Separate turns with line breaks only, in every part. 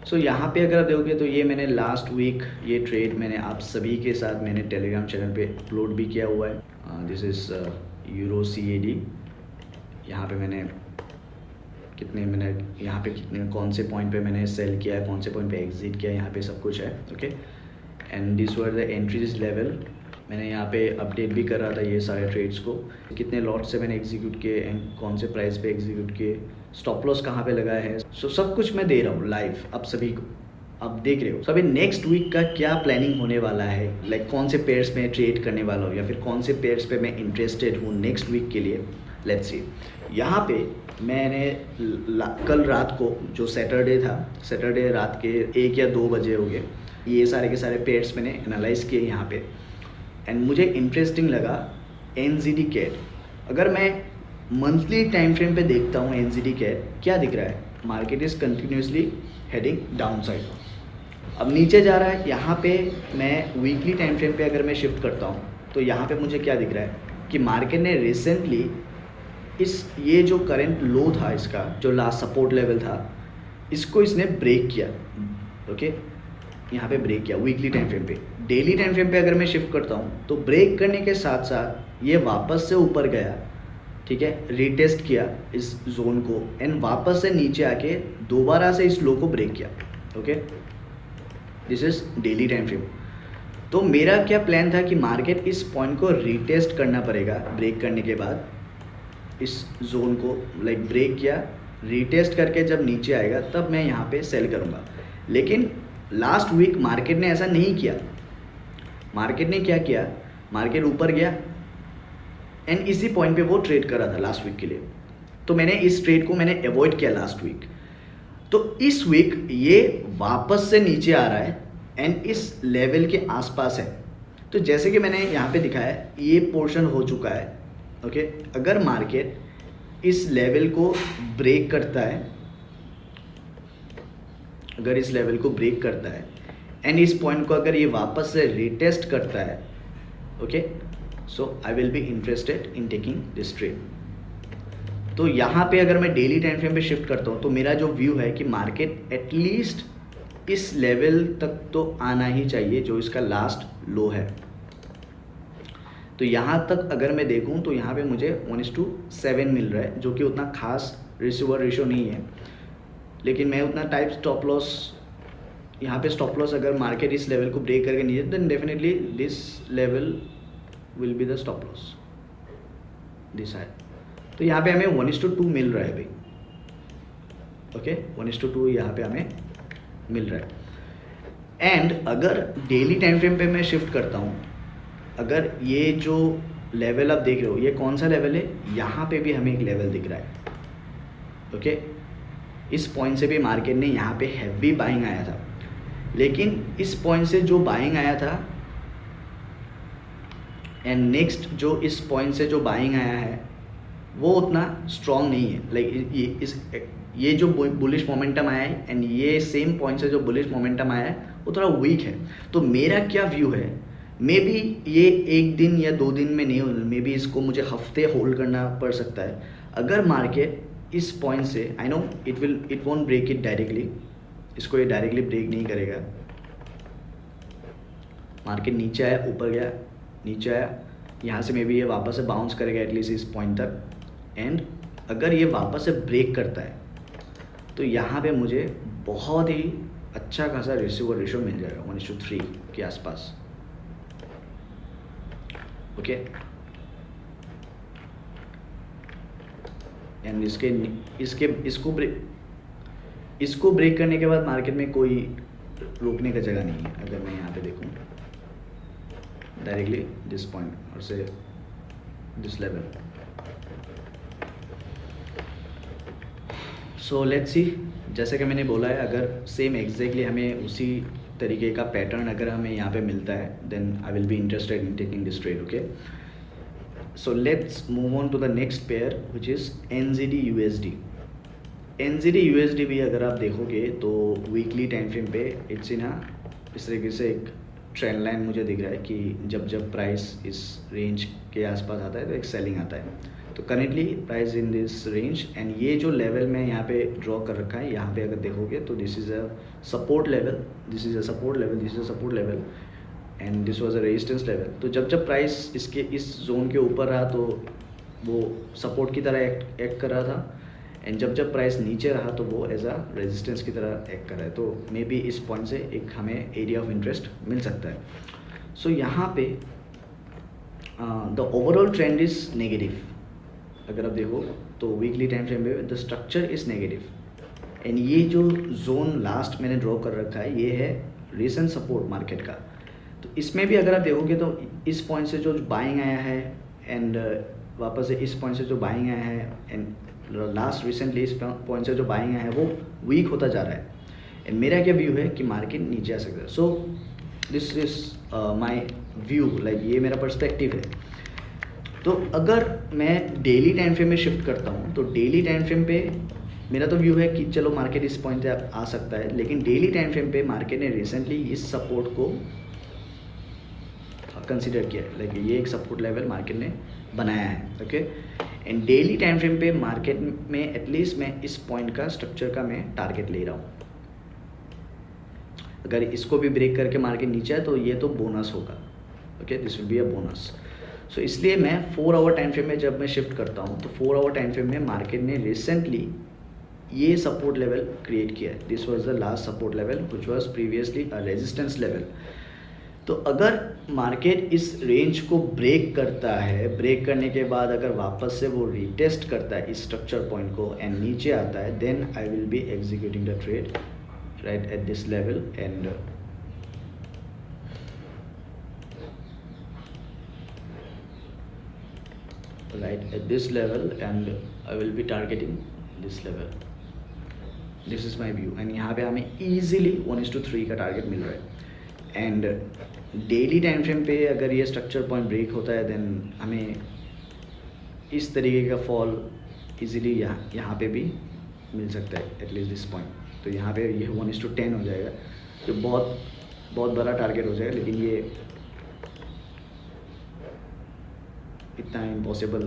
सो यहाँ पे अगर आप देखोगे तो ये मैंने लास्ट वीक ये ट्रेड मैंने आप सभी के साथ मैंने टेलीग्राम चैनल पे अपलोड भी किया हुआ है। This is euro CAD। यहाँ पे मैंने यहाँ पे कितने कौन से पॉइंट पे मैंने सेल किया है, कौन से पॉइंट पे एग्जिट किया है, यहाँ पे सब कुछ है। Okay, and this were the entries level. मैंने यहाँ पे अपडेट भी कर रहा था ये सारे ट्रेड्स को, कितने लॉट से मैंने एग्जीक्यूट किए एंड कौन से प्राइस पे एग्जीक्यूट किए, स्टॉप लॉस कहाँ पे लगाया है। सो सब कुछ मैं दे रहा हूँ लाइव आप सभी को, आप देख रहे हो। तो अभी नेक्स्ट वीक का क्या प्लानिंग होने वाला है, लाइक कौन से पेयर्स में ट्रेड करने वाला हूँ या फिर कौन से पेयर्स पे मैं इंटरेस्टेड हूँ नेक्स्ट वीक के लिए, लेट्स सी। यहाँ पे मैंने कल रात को जो सैटरडे था, सैटरडे रात के 1 या 2 बजे हो गए, ये सारे के सारे पेयर्स मैंने एनालाइज किए यहाँ पे एंड मुझे इंटरेस्टिंग लगा NZD CAD। अगर मैं मंथली टाइम फ्रेम पे देखता हूँ NZD CAD क्या दिख रहा है, market is continuously heading down side, अब नीचे जा रहा है। यहाँ पे मैं वीकली टाइम फ्रेम पे अगर मैं शिफ्ट करता हूँ तो यहाँ पे मुझे क्या दिख रहा है कि मार्केट ने रिसेंटली ये जो करंट लो था इसका, जो लास्ट सपोर्ट लेवल था, इसको इसने ब्रेक किया। ओके, यहाँ पे ब्रेक किया वीकली टाइम फ्रेम पे। डेली टाइम फ्रेम पे अगर मैं शिफ्ट करता हूँ तो ब्रेक करने के साथ साथ ये वापस से ऊपर गया, ठीक है, रीटेस्ट किया इस जोन को एंड वापस से नीचे आके दोबारा से इस लो को ब्रेक किया। Okay, this is daily time frame. तो मेरा क्या प्लान था कि मार्केट इस पॉइंट को रीटेस्ट करना पड़ेगा, ब्रेक करने के बाद इस जोन को लाइक ब्रेक किया, रीटेस्ट करके जब नीचे आएगा तब मैं यहाँ पे सेल करूँगा। लेकिन लास्ट वीक मार्केट ने ऐसा नहीं किया। मार्केट ने क्या किया, मार्केट ऊपर गया एंड इसी पॉइंट पे वो ट्रेड कर रहा था लास्ट वीक के लिए, तो मैंने इस ट्रेड को मैंने अवॉइड किया लास्ट वीक। तो इस वीक ये वापस से नीचे आ रहा है एंड इस लेवल के आसपास है। तो जैसे कि मैंने यहाँ पे दिखाया ये पोर्शन हो चुका है। ओके, अगर मार्केट इस लेवल को ब्रेक करता है, अगर इस लेवल को ब्रेक करता है एंड इस पॉइंट को अगर ये वापस से रीटेस्ट करता है, okay, so I will be interested in taking this trade. तो यहाँ पे अगर मैं डेली टाइम फ्रेम पे शिफ्ट करता हूँ तो मेरा जो व्यू है कि मार्केट एटलीस्ट इस लेवल तक तो आना ही चाहिए जो इसका लास्ट लो है। तो यहाँ तक अगर मैं देखूँ तो यहाँ पे मुझे 1:7 मिल रहा है, जो कि उतना खास रिसीवर रेशो नहीं है, लेकिन मैं उतना टाइप स्टॉप लॉस, यहाँ पे स्टॉप लॉस अगर मार्केट इस लेवल को ब्रेक करके नीचे, then definitely this level will be the stop loss, this है। तो यहाँ पे हमें 1:2 मिल रहा है भाई। ओके, 1:2 यहाँ पे हमें मिल रहा है। एंड अगर डेली टाइम फ्रेम पे मैं शिफ्ट करता हूँ, अगर ये जो लेवल आप देख रहे हो ये कौन सा लेवल है, यहाँ पे भी हमें एक लेवल दिख रहा है। ओके, इस पॉइंट से भी मार्केट ने यहाँ पे हैवी बाइंग आया था, लेकिन इस पॉइंट से जो बाइंग आया था एंड नेक्स्ट जो इस पॉइंट से जो बाइंग आया है वो उतना स्ट्रॉन्ग नहीं है। लाइक ये जो बुलिश मोमेंटम आया है एंड ये सेम पॉइंट से जो बुलिश मोमेंटम आया है वो थोड़ा वीक है। तो मेरा क्या व्यू है, मे बी ये 1 दिन या 2 दिन में नहीं हो, मे बी इसको मुझे हफ्ते होल्ड करना पड़ सकता है। अगर मार्केट इस पॉइंट से, I know it won't break it directly, इसको ये डायरेक्टली ब्रेक नहीं करेगा। मार्केट नीचे आया, ऊपर गया, नीचे आया, यहाँ से मे बी ये वापस से बाउंस करेगा एटलीस्ट इस पॉइंट तक, एंड अगर ये वापस से ब्रेक करता है तो यहाँ पे मुझे बहुत ही अच्छा खासा रिसीवर रेशो मिल जाएगा 1:3 के आसपास। ओके, एंड इसको ब्रेक करने के बाद मार्केट में कोई रोकने का जगह नहीं है। अगर मैं यहाँ पे देखूँ डायरेक्टली दिस पॉइंट और से दिस लेवल, सो लेट्स सी। जैसे कि मैंने बोला है, अगर सेम एग्जैक्टली हमें उसी तरीके का पैटर्न अगर हमें यहाँ पे मिलता है, then I will be interested in taking this trade. Okay, so let's move on to the next pair which is NZD USD। NZD USD भी अगर आप देखोगे तो वीकली टाइम फ्रेम पे इट्स इन इस तरीके से एक ट्रेंड लाइन मुझे दिख रहा है कि जब जब प्राइस इस रेंज के आसपास आता है तो एक सेलिंग आता है। तो currently price in this range, and ये जो लेवल में यहाँ पे ड्रॉ कर रखा है, यहाँ पे अगर देखोगे तो this is a support level, this is a support level, this is a support level, and this was a resistance level. तो जब जब प्राइस इसके इस जोन के ऊपर रहा तो वो सपोर्ट की तरह एक्ट कर रहा था, एंड जब जब प्राइस नीचे रहा तो वो एज अ रेजिस्टेंस की तरह एक्ट कर रहा है। तो मे बी इस पॉइंट से एक हमें एरिया ऑफ इंटरेस्ट मिल सकता है। सो यहाँ पे the overall trend is negative. अगर आप देखो तो वीकली टाइम फ्रेम में the structure is negative, and ये जो जोन लास्ट मैंने ड्रॉ कर रखा है ये है रीसेंट सपोर्ट मार्केट का। तो इसमें भी अगर आप देखोगे तो इस पॉइंट से जो बाइंग आया है, एंड वापस से इस पॉइंट से जो बाइंग आया है, एंड लास्ट रिसेंटली इस पॉइंट से जो बाइंग आया है वो वीक होता जा रहा है। एंड मेरा क्या व्यू है कि मार्केट नीचे आ सकता है। सो this is my view, like ये मेरा पर्सपेक्टिव है। तो अगर मैं डेली टाइम फ्रेम में शिफ्ट करता हूँ तो डेली टाइम फ्रेम पे मेरा तो व्यू है कि चलो मार्केट इस पॉइंट पे आ सकता है, लेकिन डेली टाइम फ्रेम पे मार्केट ने रिसेंटली इस सपोर्ट को कंसिडर किया है, लाइक ये एक सपोर्ट लेवल मार्केट ने बनाया है, okay. And daily time frame पे मार्केट में एटलीस्ट मैं इस पॉइंट का स्ट्रक्चर का मैं टारगेट ले रहा हूँ। अगर इसको भी ब्रेक करके मार्केट नीचे है तो ये तो बोनस होगा, okay, this will be a bonus. So इसलिए मैं 4 आवर टाइम फ्रेम में जब मैं शिफ्ट करता हूँ तो 4 आवर टाइम फ्रेम में मार्केट ने रिसेंटली ये सपोर्ट लेवल क्रिएट किया है। This was the last support level which was previously a resistance level. तो अगर मार्केट इस रेंज को ब्रेक करता है, ब्रेक करने के बाद अगर वापस से वो रीटेस्ट करता है इस स्ट्रक्चर पॉइंट को एंड नीचे आता है, then I will be executing the trade right at this level, and right at this level, and I will be targeting this level. This is my view, and यहाँ पे हमें easily 1:3 का target मिल रहा है। And daily time frame पे अगर ये structure point break होता है देन हमें इस तरीके का फॉल इजीली यहाँ पे भी मिल सकता है, एटलीस्ट दिस पॉइंट। तो यहाँ पे ये 1:10 हो जाएगा, जो बहुत बड़ा टारगेट हो जाएगा, लेकिन ये इतना इम्पॉसिबल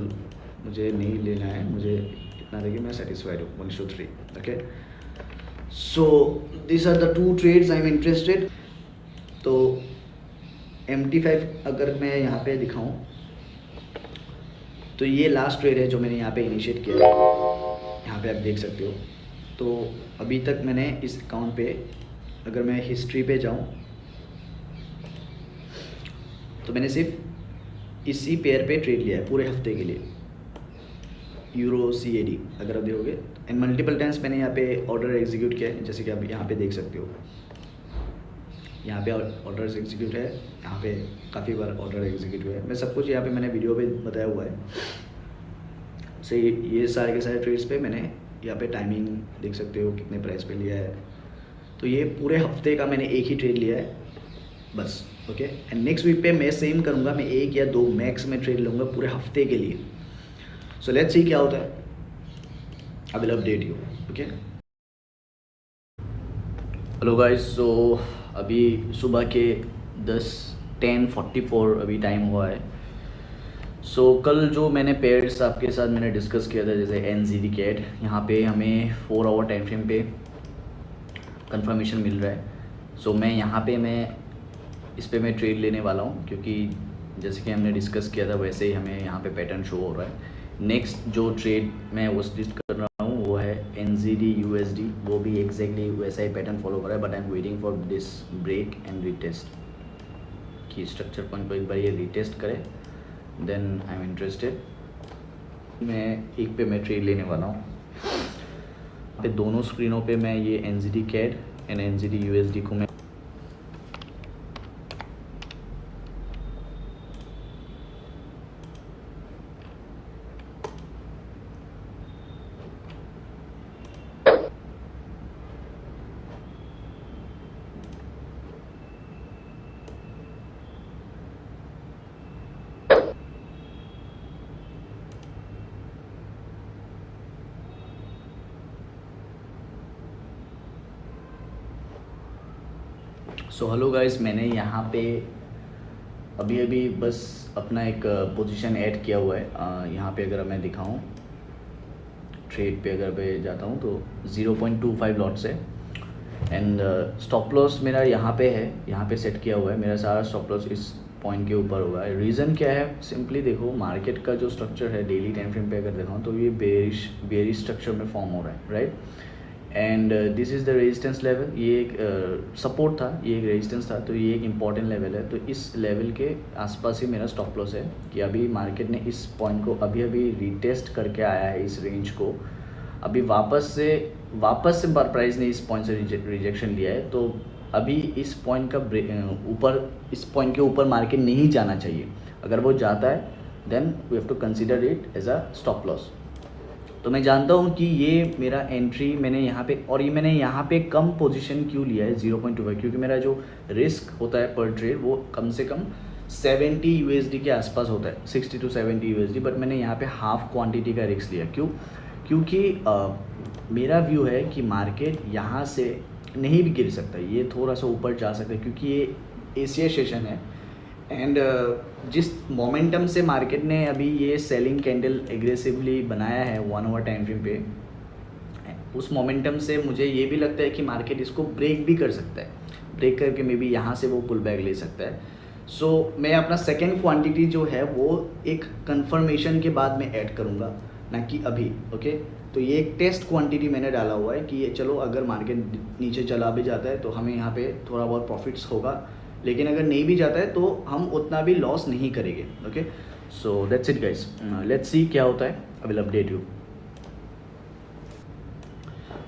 मुझे नहीं लेना है। मुझे इतना था कि मैं सेटिस्फाइड हूँ 1:3, okay. So this are the 2 trades I am interested. तो MT5 अगर मैं यहाँ पे दिखाऊँ तो ये लास्ट ट्रेड है जो मैंने यहाँ पे इनिशिएट किया है, यहाँ पे आप देख सकते हो। तो अभी तक मैंने इस अकाउंट पे अगर मैं हिस्ट्री पे जाऊँ तो मैंने सिर्फ इसी पेयर पे ट्रेड लिया है पूरे हफ्ते के लिए, यूरो CAD अगर आप देखोगे। एंड मल्टीपल टाइम्स मैंने यहाँ पे ऑर्डर एग्जीक्यूट किया है, जैसे कि आप यहाँ पे देख सकते हो, यहाँ पे ऑर्डर एग्जीक्यूट है, यहाँ पे काफ़ी बार ऑर्डर एग्जीक्यूट हुआ है। मैं सब कुछ यहाँ पे मैंने वीडियो पे बताया हुआ है। सो ये सारे के सारे ट्रेड्स पे मैंने यहाँ पे टाइमिंग देख सकते हो कितने प्राइस पे लिया है। तो ये पूरे हफ्ते का मैंने एक ही ट्रेड लिया है बस, ओके। एंड नेक्स्ट वीक पे मैं सेम करूँगा, मैं 1 या 2 मैक्स में ट्रेड लूँगा पूरे हफ्ते के लिए। सो लेट्स सी क्या होता है, I will update you, okay. Hello guys, so अभी सुबह के 10:44 अभी टाइम हुआ है। सो कल जो मैंने पेयर्स आपके साथ मैंने डिस्कस किया था, जैसे NZD CAD, यहाँ पे हमें 4 आवर टाइम फ्रेम पे कंफर्मेशन मिल रहा है। सो मैं यहाँ पे इस पे मैं ट्रेड लेने वाला हूँ, क्योंकि जैसे कि हमने डिस्कस किया था वैसे ही हमें यहाँ पे पैटर्न शो हो रहा है। नेक्स्ट जो ट्रेड मैं वो लिस्ट कर रहा हूँ वो है NZD USD, वो भी एग्जैक्टली वैसा ही पैटर्न फॉलो कर रहा है, but I am waiting for this break and retest, कि स्ट्रक्चर पॉइंट पर एक बार ये रीटेस्ट करे, देन आई एम इंटरेस्टेड। मैं एक पे मैं ट्रेड लेने वाला हूँ। पे दोनों स्क्रीनों पे मैं ये NZD CAD and NZD USD को मैं सो हेलो गाइस, मैंने यहाँ पे अभी अभी बस अपना एक पोजीशन ऐड किया हुआ है। यहाँ पे अगर मैं दिखाऊँ ट्रेड पे अगर मैं जाता हूँ तो 0.25 लॉट्स है एंड स्टॉप लॉस मेरा यहाँ पे है, यहाँ पे सेट किया हुआ है। मेरा सारा स्टॉप लॉस इस पॉइंट के ऊपर होगा। रीज़न क्या है, सिंपली देखो मार्केट का जो स्ट्रक्चर है डेली टाइम फ्रेम पे अगर दिखाऊँ तो ये बेरिश स्ट्रक्चर में फॉर्म हो रहा है, right. And this is the resistance level, ये एक सपोर्ट था, ये एक रेजिस्टेंस था, तो ये एक इम्पॉर्टेंट लेवल है। तो इस लेवल के आसपास ही मेरा स्टॉप लॉस है कि अभी मार्केट ने इस पॉइंट को अभी रिटेस्ट करके आया है, इस रेंज को अभी वापस से प्राइस ने इस पॉइंट से रिजेक्शन लिया है। तो अभी इस पॉइंट का ऊपर, इस पॉइंट के ऊपर मार्केट नहीं जाना चाहिए। अगर वो जाता है then we have to consider it as a stop loss. तो मैं जानता हूँ कि ये मेरा एंट्री मैंने यहाँ पे, और ये मैंने यहाँ पे कम पोजीशन क्यों लिया है 0.25, क्योंकि मेरा जो रिस्क होता है पर ट्रेड वो कम से कम 70 USD के आसपास होता है, 60 to 70 USD। बट मैंने यहाँ पे हाफ क्वांटिटी का रिस्क लिया। क्यों? क्योंकि मेरा व्यू है कि मार्केट यहाँ से नहीं भी गिर सकता, ये थोड़ा सा ऊपर जा सकता है, क्योंकि ये एशिया सेशन है। एंड जिस मोमेंटम से मार्केट ने अभी ये सेलिंग कैंडल एग्रेसिवली बनाया है 1 आवर टाइम फ्रेम पे, उस मोमेंटम से मुझे ये भी लगता है कि मार्केट इसको ब्रेक भी कर सकता है, ब्रेक करके मे बी यहाँ से वो पुल बैक ले सकता है। सो मैं अपना सेकेंड क्वांटिटी जो है वो एक कंफर्मेशन के बाद में ऐड करूँगा, ना कि अभी। ओके, तो ये एक टेस्ट क्वांटिटी मैंने डाला हुआ है कि ये चलो अगर मार्केट नीचे चला भी जाता है तो हमें यहाँ पे थोड़ा बहुत प्रॉफिट्स होगा, लेकिन अगर नहीं भी जाता है तो हम उतना भी लॉस नहीं करेंगे। Okay, so that's it guys, let's see क्या होता है, I will update you.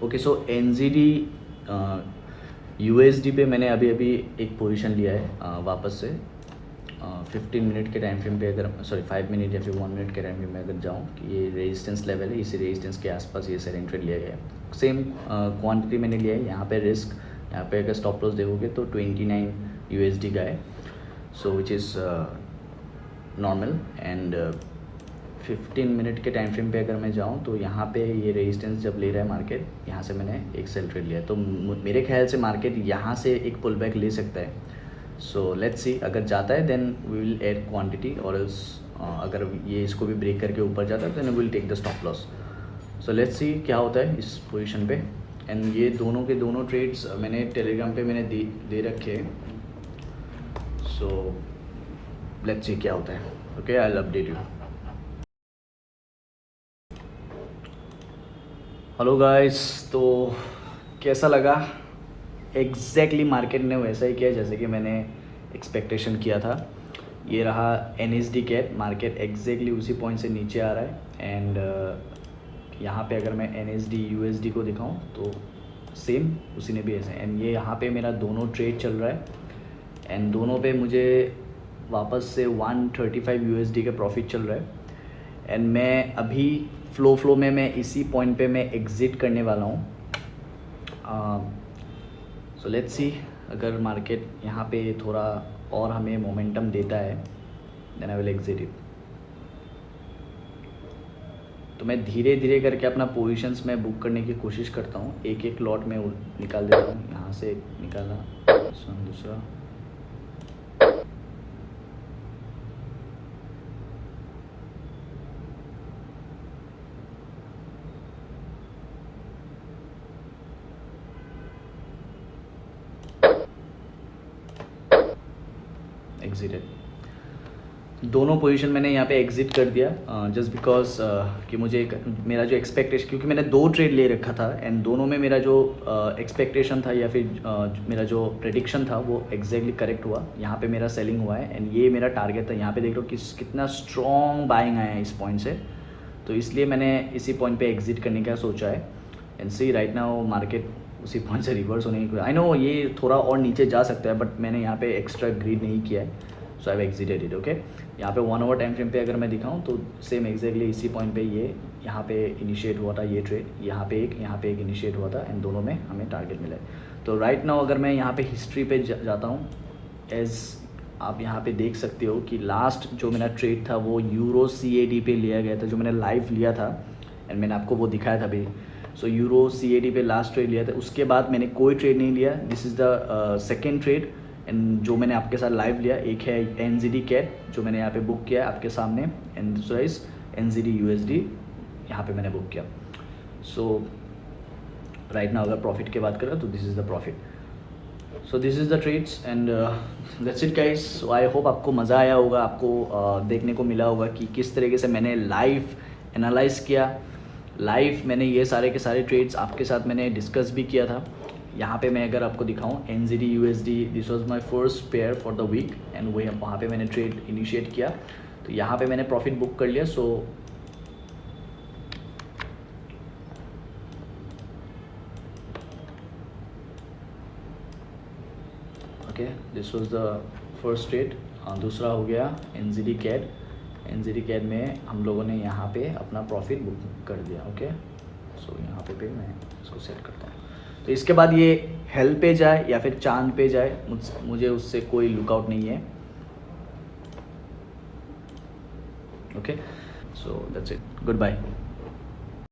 Okay, so NZD USD पे मैंने अभी एक पोजीशन लिया है वापस से 15 मिनट के टाइम फ्रेम पे, अगर 5 मिनट या फिर 1 मिनट के टाइम फ्रेम में अगर जाऊँ कि ये रेजिस्टेंस लेवल है, इसी रेजिस्टेंस के आसपास ये सेलिंग ट्रेड लिया गया है। सेम क्वांटिटी मैंने लिया है। यहाँ पे रिस्क, यहाँ पे अगर स्टॉप लॉस देखोगे तो 29 USD का है, so which is normal. And 15 minute के टाइम फ्रेम पे अगर मैं जाऊँ तो यहाँ पे ये रेजिस्टेंस जब ले रहा है मार्केट, यहाँ से मैंने एक सेल ट्रेड लिया है। तो मेरे ख्याल से मार्केट यहाँ से एक पुल बैक ले सकता है। सो लेट्स सी, अगर जाता है then we will add quantity, और एल्स अगर ये इसको भी ब्रेक करके ऊपर जाता है then we will take the stop loss. So let's see क्या होता है इस पोजीशन पे। एंड ये दोनों के दोनों ट्रेड्स मैंने टेलीग्राम पे मैंने दे रखे हैं। सो लेट्स सी क्या होता है। Okay, I will update you. Hello guys, तो कैसा लगा? एग्जैक्टली मार्केट ने वैसा ही किया जैसे कि मैंने एक्सपेक्टेशन किया था। ये रहा NSD कैट, मार्केट एग्जैक्टली उसी पॉइंट से नीचे आ रहा है। एंड यहाँ पे अगर मैं NSD USD को दिखाऊं तो सेम उसी ने भी ऐसे। एंड ये यहाँ पे मेरा दोनों ट्रेड चल रहा है एंड दोनों पे मुझे वापस से 135 USD का प्रॉफिट चल रहा है। एंड मैं अभी फ्लो में मैं इसी पॉइंट पे मैं एग्ज़िट करने वाला हूँ। सो लेट्स सी, अगर मार्केट यहाँ पे थोड़ा और हमें मोमेंटम देता है then I will exit it. तो मैं धीरे धीरे करके अपना पोजीशंस में बुक करने की कोशिश करता हूँ। एक एक लॉट में निकाल देता हूँ। यहाँ से निकाला, दूसरा, एग्जिटेड। दोनों पोजीशन मैंने यहाँ पे एग्जिट कर दिया जस्ट बिकॉज कि मुझे मेरा जो एक्सपेक्टेशन, क्योंकि मैंने 2 ट्रेड ले रखा था एंड दोनों में मेरा जो एक्सपेक्टेशन था या फिर मेरा जो प्रेडिक्शन था वो एग्जैक्टली करेक्ट हुआ। यहाँ पे मेरा सेलिंग हुआ है एंड ये मेरा टारगेट था। यहाँ पे देख लो कितना स्ट्रॉन्ग बाइंग आया है इस पॉइंट से, तो इसलिए मैंने इसी पॉइंट पे एग्जिट करने का सोचा है। And see right now market उसी पॉइंट से रिवर्स होने की, आई नो ये थोड़ा और नीचे जा सकता है बट मैंने यहाँ पे एक्स्ट्रा ग्रीड नहीं किया है, सो आई एग्जिटेड इट। ओके, यहाँ पे 1 आवर टाइम फ्रेम पे अगर मैं दिखाऊँ तो सेम एग्जैक्टली इसी पॉइंट पे ये यहाँ पे इनिशिएट हुआ था ये ट्रेड, यहाँ पे एक इनिशिएट हुआ था एंड दोनों में हमें टारगेट मिला है। तो राइट नाउ अगर मैं यहाँ पे हिस्ट्री पे जाता हूँ, एज आप यहाँ पे देख सकते हो कि लास्ट जो मेरा ट्रेड था वो यूरो CAD पे लिया गया था, जो मैंने लाइव लिया था एंड मैंने आपको वो दिखाया था अभी। सो यूरो CAD पे लास्ट ट्रेड लिया था, उसके बाद मैंने कोई ट्रेड नहीं लिया। This is the second trade and जो मैंने आपके साथ लाइव लिया, एक है NZD CAD जो मैंने यहाँ पे बुक किया है आपके सामने, एंड दूसरा इस NZD USD यहाँ पे मैंने बुक किया. सो राइट नाउ अगर प्रॉफिट की बात करें तो this is the profit. So this is the trades and that's it guys. So I hope आपको मज़ा आया होगा, आपको देखने को मिला होगा कि किस तरीके से मैंने लाइव एनालाइज किया. लाइव मैंने ये सारे के सारे ट्रेड्स आपके साथ मैंने डिस्कस भी किया था. यहाँ पे मैं अगर आपको दिखाऊँ NZD USD, this was my first pair for the week and वहाँ पे मैंने ट्रेड इनिशिएट किया. तो यहाँ पे मैंने प्रॉफिट बुक कर लिया. So okay, this was the first trade. दूसरा हो गया NZD CAD. NZD CAD में हम लोगों ने यहाँ पे अपना प्रॉफिट बुक कर दिया. ओके, सो यहाँ पे मैं इसको सेट करता हूँ. तो इसके बाद ये हेल पे जाए या फिर चांद पे जाए, मुझे उससे कोई लुकआउट नहीं है. Okay, so that's it. Good bye.